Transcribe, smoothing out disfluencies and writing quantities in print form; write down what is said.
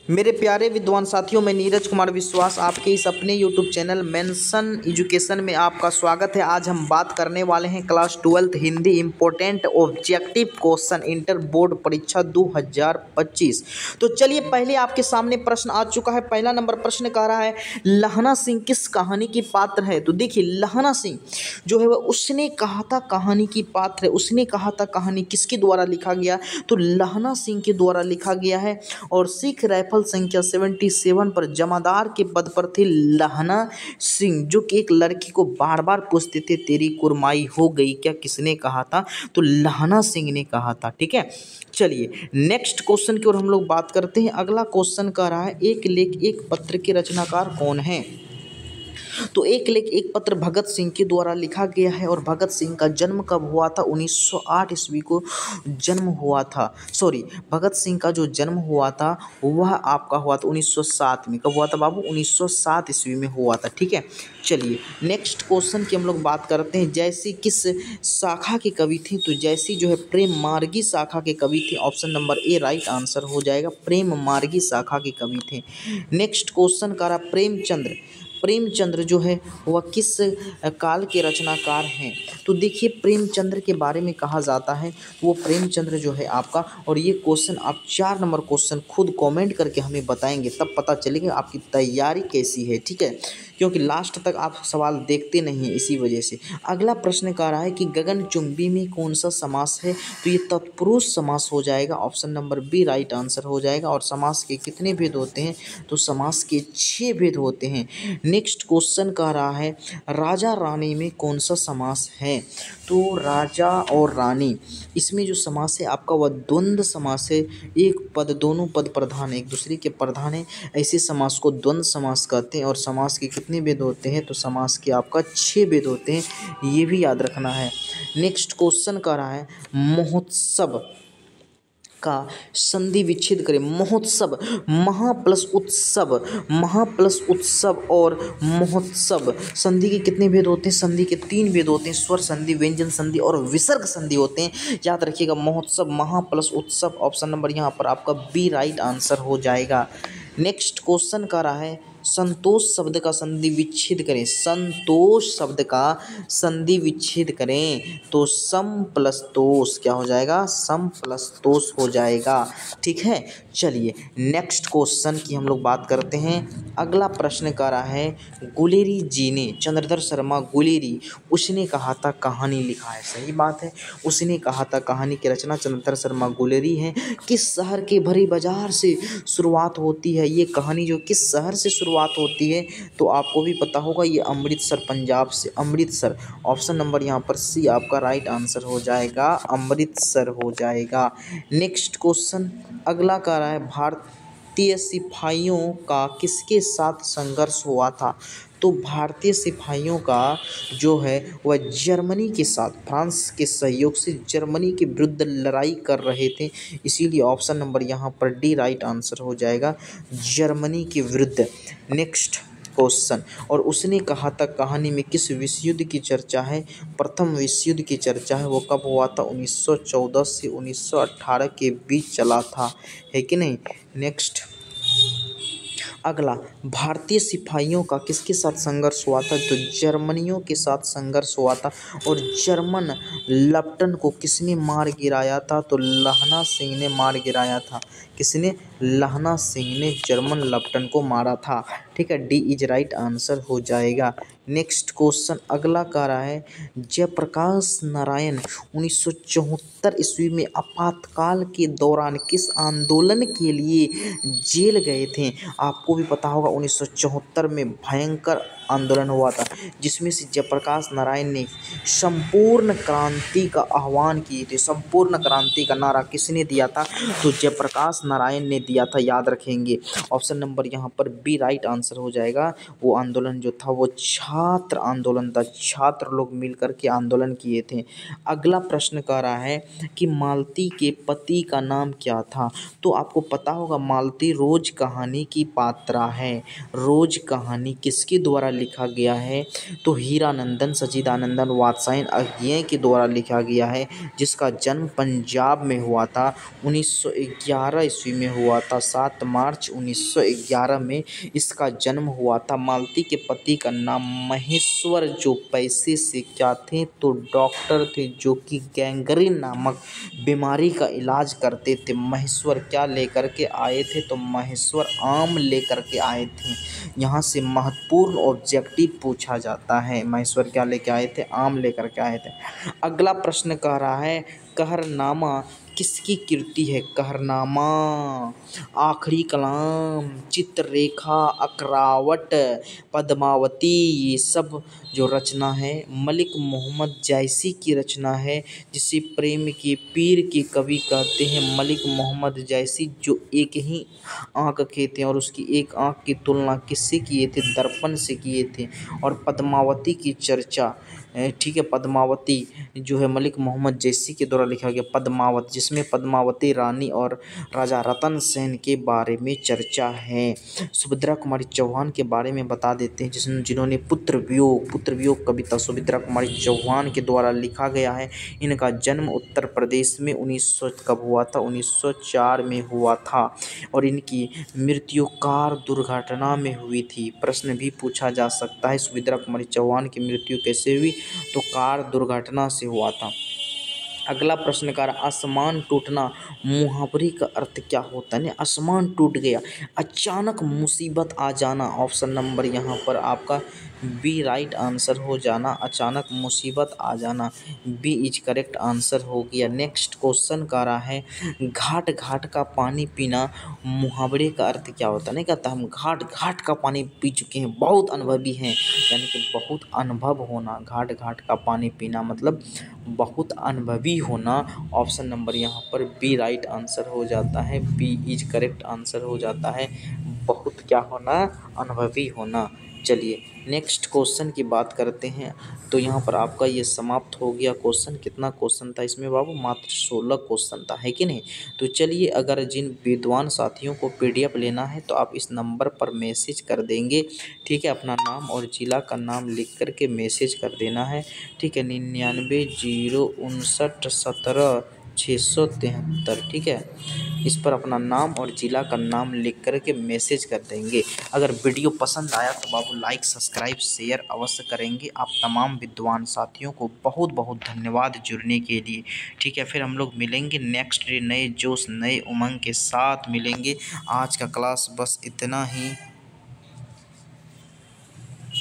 मेरे प्यारे विद्वान साथियों, मैं नीरज कुमार विश्वास आपके इस अपने यूट्यूब चैनल मेंशन एजुकेशन में आपका स्वागत है। आज हम बात करने वाले हैं class 12 Hindi important objective question inter board परीक्षा 2025। तो चलिए, पहले आपके सामने प्रश्न आ चुका है। पहला नंबर प्रश्न कह रहा है, लहना सिंह किस कहानी की पात्र है। तो देखिए, लहना सिंह जो है वह उसने कहा था कहानी की पात्र है। उसने कहा था कहानी किसके द्वारा लिखा गया, तो लहना सिंह के द्वारा लिखा गया है। और सिख राइफल संख्या 77 पर जमादार के पद पर थे लहना सिंह, जो कि एक लड़की को बार बार पूछते थे तेरी कुरमाई हो गई क्या। किसने कहा था, तो लहना सिंह ने कहा था। ठीक है, चलिए नेक्स्ट क्वेश्चन की ओर हम लोग बात करते हैं। अगला क्वेश्चन कह रहा है, एक लेख एक पत्र के रचनाकार कौन है। तो एक लेख एक पत्र भगत सिंह के द्वारा लिखा गया है। और भगत सिंह का जन्म कब हुआ था, 1908 ईस्वी को जन्म हुआ था। सॉरी, भगत सिंह का जो जन्म हुआ था वह आपका हुआ था 1907 में। कब हुआ था बाबू, 1907 ईस्वी में हुआ था। ठीक है, चलिए नेक्स्ट क्वेश्चन की हम लोग बात करते हैं। जैसी किस शाखा के कवि थे, तो जैसी जो है प्रेम मार्गी शाखा के कवि थे। Option number A right answer हो जाएगा, प्रेम मार्गी शाखा के कवि थे। नेक्स्ट क्वेश्चन का रहा, प्रेमचंद्र जो है वह किस काल के रचनाकार हैं। तो देखिए, प्रेमचंद्र के बारे में कहा जाता है वो प्रेमचंद्र जो है आपका, और ये क्वेश्चन आप 4 नंबर क्वेश्चन खुद कमेंट करके हमें बताएंगे, तब पता चलेगा आपकी तैयारी कैसी है। ठीक है, क्योंकि लास्ट तक आप सवाल देखते नहीं हैं, इसी वजह से। अगला प्रश्न कह रहा है कि गगनचुंबी में कौन सा समास है। तो ये तत्पुरुष समास हो जाएगा। Option number B right answer हो जाएगा। और समास के कितने भेद होते हैं, तो समास के 6 भेद होते हैं। नेक्स्ट क्वेश्चन कह रहा है, राजा रानी में कौन सा समास है। तो राजा और रानी, इसमें जो समास है आपका वह द्वंद्व समास है। एक पद, दोनों पद प्रधान एक दूसरे के प्रधान है, ऐसे समास को द्वंद्व समास कहते हैं। और समास के कितने भेद होते हैं, तो समास के आपका 6 भेद होते हैं, ये भी याद रखना है। नेक्स्ट क्वेश्चन कह रहा है, महोत्सव का संधि विच्छेद करें। महोत्सव, महा प्लस उत्सव और महोत्सव, संधि के कितने भेद होते हैं, संधि के 3 भेद होते हैं। स्वर संधि, व्यंजन संधि और विसर्ग संधि होते हैं। याद रखिएगा, महोत्सव, महा प्लस उत्सव। ऑप्शन नंबर यहाँ पर आपका बी राइट आंसर हो जाएगा। नेक्स्ट क्वेश्चन कह रहा है, संतोष शब्द का संधि विच्छेद करें। संतोष शब्द का संधि विच्छेद करें तो सम प्लस तोष क्या हो जाएगा, सम प्लस तोष हो जाएगा। ठीक है, चलिए नेक्स्ट क्वेश्चन की हम लोग बात करते हैं। अगला प्रश्न कह रहा है, गुलेरी जी ने, चंद्रधर शर्मा गुलेरी, उसने कहा था कहानी लिखा है। सही बात है, उसने कहा था कहानी की रचना चंद्रधर शर्मा गुलेरी है। किस शहर के भरी बाजार से शुरुआत होती है, ये कहानी जो किस शहर से शुरुआत होती है, तो आपको भी पता होगा, ये अमृतसर, पंजाब से अमृतसर। ऑप्शन नंबर यहाँ पर सी आपका राइट आंसर हो जाएगा, अमृतसर हो जाएगा। नेक्स्ट क्वेश्चन अगला कह रहा है, भारतीय सिपाहियों का किसके साथ संघर्ष हुआ था। तो भारतीय सिपाहियों का जो है वह जर्मनी के साथ, फ्रांस के सहयोग से जर्मनी के विरुद्ध लड़ाई कर रहे थे। इसीलिए ऑप्शन नंबर यहाँ पर डी राइट आंसर हो जाएगा, जर्मनी के विरुद्ध। नेक्स्ट क्वेश्चन, और उसने कहा था कहानी में किस विश्व युद्ध की चर्चा है। प्रथम विश्व युद्ध की चर्चा है, वो कब हुआ था, 1914 से 1918 के बीच चला था, है कि नहीं। नेक्स्ट अगला, भारतीय सिपाहियों का किसके साथ संघर्ष हुआ था, तो जर्मनियों के साथ संघर्ष हुआ था। और जर्मन लेफ्टिनेंट को किसने मार गिराया था, तो लहना सिंह ने मार गिराया था। किसने, लहना सिंह ने जर्मन लेफ्टिनेंट को मारा था। ठीक है, डी इज राइट आंसर हो जाएगा। नेक्स्ट क्वेश्चन अगला कह रहा है, जयप्रकाश नारायण 1974 ईस्वी में आपातकाल के दौरान किस आंदोलन के लिए जेल गए थे। आपको भी पता होगा, 1974 में भयंकर आंदोलन हुआ था, जिसमें से जयप्रकाश नारायण ने संपूर्ण क्रांति का आह्वान किए थे। संपूर्ण क्रांति का नारा किसने दिया था, तो जयप्रकाश नारायण ने दिया था, याद रखेंगे। ऑप्शन नंबर यहाँ पर बी राइट आंसर हो जाएगा। वो आंदोलन जो था वो छात्र आंदोलन था, छात्र लोग मिलकर के आंदोलन किए थे। अगला प्रश्न कह रहा है कि मालती के पति का नाम क्या था। तो आपको पता होगा, मालती रोज कहानी की पात्रा है। रोज कहानी किसके द्वारा लिखा गया है, तो हीरानंदन सच्चिदानंदन वात्स्यायन अज्ञेय के द्वारा लिखा गया है, जिसका जन्म पंजाब में हुआ था, 1911 ईस्वी में हुआ हुआ था? 7 मार्च 1911 में इसका जन्म हुआ था। मालती के पति का नाम महेश्वर, जो पैसे से क्या थे तो डॉक्टर थे, जो कि गैंग्रीन नामक बीमारी का इलाज करते थे। महेश्वर क्या लेकर के आए थे तो महेश्वर आम लेकर के आए थे। यहाँ से महत्वपूर्ण ऑब्जेक्टिव पूछा जाता है। महेश्वर क्या लेकर आए थे? आम लेकर के आए थे। अगला प्रश्न कह रहा है कहरनामा किसकी कृति है? कहरनामा आखिरी कलाम, चित्ररेखा, अकरावट, पद्मावती, ये सब जो रचना है मलिक मोहम्मद जैसी की रचना है, जिसे प्रेम के पीर के कवि कहते हैं। मलिक मोहम्मद जैसी जो एक ही आँख के थे और उसकी एक आँख की तुलना किससे किए थे? दर्पण से किए थे। और पद्मावती की चर्चा, ठीक है, पद्मावती जो है मलिक मोहम्मद जैसी के द्वारा लिखा गया पद्मावत, जिसमें पद्मावती रानी और राजा रतन सेन के बारे में चर्चा है। सुभद्रा कुमारी चौहान के बारे में बता देते हैं, जिन्होंने पुत्र वियोग कविता सुभद्रा कुमारी चौहान के द्वारा लिखा गया है। इनका जन्म उत्तर प्रदेश में 1900 कब हुआ था? 1904 में हुआ था और इनकी मृत्यु कार दुर्घटना में हुई थी। प्रश्न भी पूछा जा सकता है सुभद्रा कुमारी चौहान की मृत्यु कैसे हुई? तो कार दुर्घटना से हुआ था। अगला प्रश्न का आसमान टूटना मुहावरे का अर्थ क्या होता है? आसमान टूट गया, अचानक मुसीबत आ जाना। ऑप्शन नंबर यहाँ पर आपका बी राइट आंसर हो जाना, अचानक मुसीबत आ जाना, बी इज करेक्ट आंसर हो गया। नेक्स्ट क्वेश्चन का रहा है घाट घाट का पानी पीना मुहावरे का अर्थ क्या होता है? नहीं कहता हम घाट घाट का पानी पी चुके हैं, बहुत अनुभवी हैं, यानी कि बहुत अनुभव होना। घाट घाट का पानी पीना मतलब बहुत अनुभवी होना। ऑप्शन नंबर यहाँ पर बी राइट आंसर हो जाता है, बी इज करेक्ट आंसर हो जाता है, बहुत क्या होना? अनुभवी होना। चलिए नेक्स्ट क्वेश्चन की बात करते हैं। तो यहाँ पर आपका ये समाप्त हो गया क्वेश्चन। कितना क्वेश्चन था इसमें बाबू? मात्र 16 क्वेश्चन था, है कि नहीं? तो चलिए, अगर जिन विद्वान साथियों को PDF लेना है तो आप इस नंबर पर मैसेज कर देंगे, ठीक है। अपना नाम और जिला का नाम लिख कर के मैसेज कर देना है, ठीक है। 99 059 17 673, ठीक है। इस पर अपना नाम और जिला का नाम लिख कर के मैसेज कर देंगे। अगर वीडियो पसंद आया तो बाबू लाइक सब्सक्राइब शेयर अवश्य करेंगे। आप तमाम विद्वान साथियों को बहुत बहुत धन्यवाद जुड़ने के लिए, ठीक है। फिर हम लोग मिलेंगे नेक्स्ट डे नए जोश नए उमंग के साथ मिलेंगे। आज का क्लास बस इतना ही।